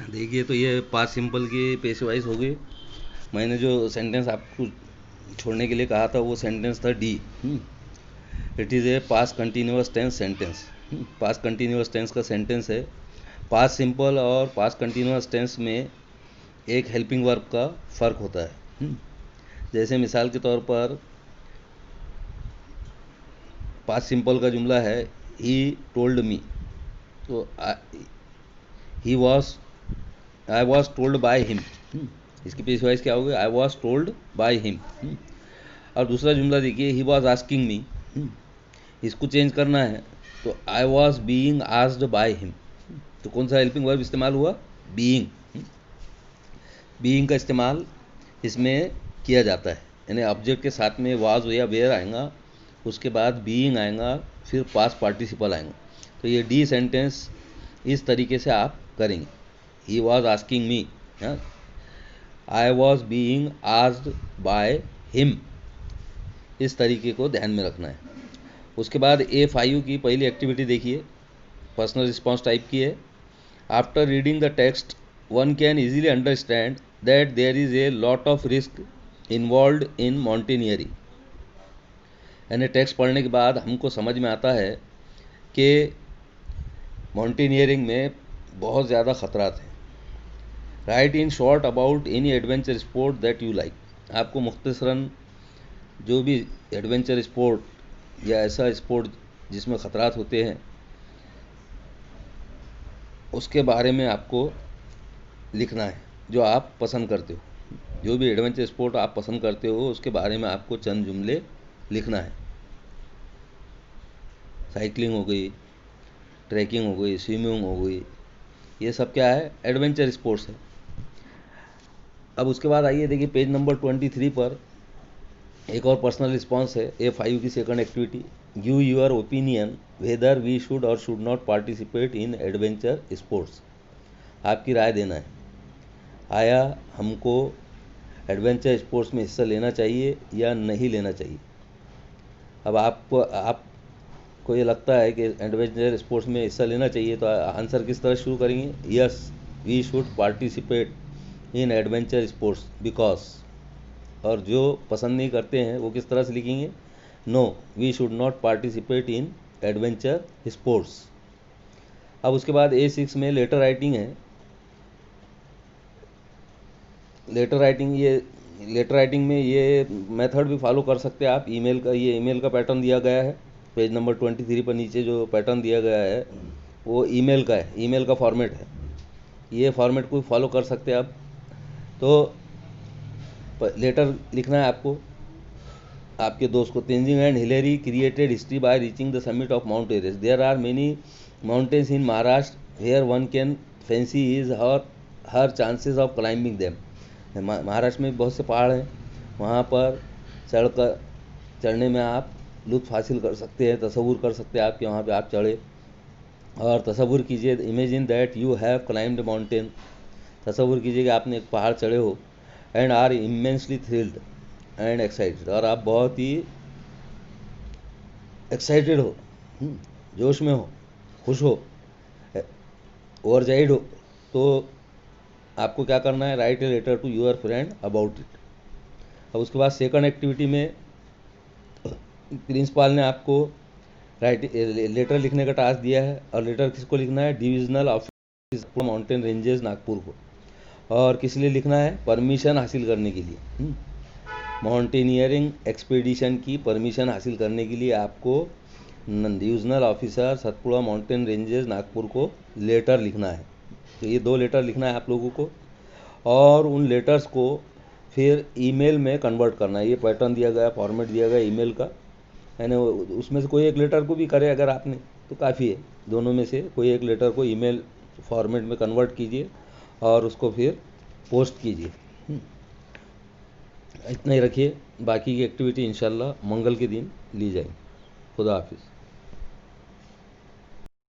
देखिए, तो ये पास्ट सिंपल की पेश वाइज हो गई। मैंने जो सेंटेंस आपको छोड़ने के लिए कहा था वो सेंटेंस था D. It is a past continuous tense sentence. Past continuous tense का सेंटेंस है। पास्ट सिंपल और पास्ट कंटिन्यूअस टेंस में एक हेल्पिंग वर्ब का फ़र्क होता है। जैसे मिसाल के तौर पर पास्ट सिंपल का जुमला है ही टोल्ड मी, तो he was I was told by him. इसकी पेश वाइज क्या होगी? I was told by him. और दूसरा जुमला देखिए, ही वॉज आस्किंग मी। इसको चेंज करना है तो I was being asked by him. तो कौन सा हेल्पिंग वर्ब इस्तेमाल हुआ? बीइंग। बीइंग का इस्तेमाल इसमें किया जाता है, यानी ऑब्जेक्ट के साथ में वाज या वेयर आएगा, उसके बाद बीइंग आएगा, फिर पास्ट पार्टिसिपल आएगा। तो ये डी सेंटेंस इस तरीके से आप करेंगे। He was asking me, I was being asked by him. इस तरीके को ध्यान में रखना है। उसके बाद A5 की पहली एक्टिविटी देखिए, पर्सनल रिस्पॉन्स टाइप की है। After reading the text one can easily understand that there is a lot of risk involve in mountaineering. यानी टेक्स्ट पढ़ने के बाद हमको समझ में आता है कि माउंटेनियरिंग में बहुत ज़्यादा खतरात हैं। Right in short about any adventure sport that you like. आपको मुख्तसरन जो भी एडवेंचर स्पोर्ट या ऐसा स्पोर्ट जिसमें ख़तरात होते हैं उसके बारे में आपको लिखना है, जो आप पसंद करते हो। जो भी एडवेंचर स्पोर्ट आप पसंद करते हो उसके बारे में आपको चंद जुमले लिखना है। साइकिलिंग हो गई, ट्रैकिंग हो गई, स्विमिंग हो गई, ये सब क्या है? एडवेंचर स्पोर्ट्स है। अब उसके बाद आइए देखिए पेज नंबर 23 पर एक और पर्सनल रिस्पॉन्स है। A5 की second activity, give your opinion whether we should और should not participate in adventure sports. आपकी राय देना है, आया हमको एडवेंचर स्पोर्ट्स में हिस्सा लेना चाहिए या नहीं लेना चाहिए। अब आपको ये लगता है कि एडवेंचर स्पोर्ट्स में हिस्सा लेना चाहिए, तो आंसर किस तरह शुरू करेंगे? Yes we should participate in adventure sports because. और जो पसंद नहीं करते हैं वो किस तरह से लिखेंगे? No we should not participate in adventure sports. अब उसके बाद A6 में लेटर राइटिंग है। लेटर राइटिंग में ये मेथड भी फॉलो कर सकते हैं आप। ये ईमेल का पैटर्न दिया गया है। पेज नंबर 23 पर नीचे जो पैटर्न दिया गया है वो ईमेल का है, ईमेल का फॉर्मेट है। ये फॉर्मेट को फॉलो कर सकते हैं आप। तो लेटर लिखना है आपको आपके दोस्त को। Tenzing and Hillary created history by reaching the summit of Mount Everest. There are many mountains in Maharashtra where one can fancy is her chances of climbing them. Maharashtra में बहुत से पहाड़ हैं, वहाँ पर चढ़ने में आप लुत्फ़ हासिल कर सकते हैं, तसव्वुर कर सकते हैं आप कि वहाँ पे आप चढ़े। और तसव्वुर कीजिए, imagine that you have climbed mountain. तसव्वुर कीजिए कि आपने एक पहाड़ चढ़े हो। And are immensely thrilled and excited, और आप बहुत ही एक्साइटेड हो, जोश में हो, खुश हो, ओवरजाइड हो। तो आपको क्या करना है? Write a letter to your friend about it. अब उसके बाद सेकंड एक्टिविटी में प्रिंसिपाल ने आपको लेटर लिखने का टास्क दिया है। और लेटर किसको लिखना है? Divisional office mountain ranges Nagpur को। और किस लिए लिखना है? परमिशन हासिल करने के लिए। माउंटेनियरिंग एक्सपीडिशन की परमिशन हासिल करने के लिए आपको divisional officer Satpura mountain ranges Nagpur को लेटर लिखना है। तो ये 2 लेटर लिखना है आप लोगों को, और उन लेटर्स को फिर ईमेल में कन्वर्ट करना है। ये पैटर्न दिया गया, फॉर्मेट दिया गया ईमेल का, यानी उसमें से कोई एक लेटर को भी करे अगर आपने तो काफ़ी है। दोनों में से कोई एक लेटर को ईमेल फॉर्मेट में कन्वर्ट कीजिए और उसको फिर पोस्ट कीजिए। इतना ही रखिए, बाकी की एक्टिविटी इंशाल्लाह मंगल के दिन ली जाएगी। खुदा हाफिज़।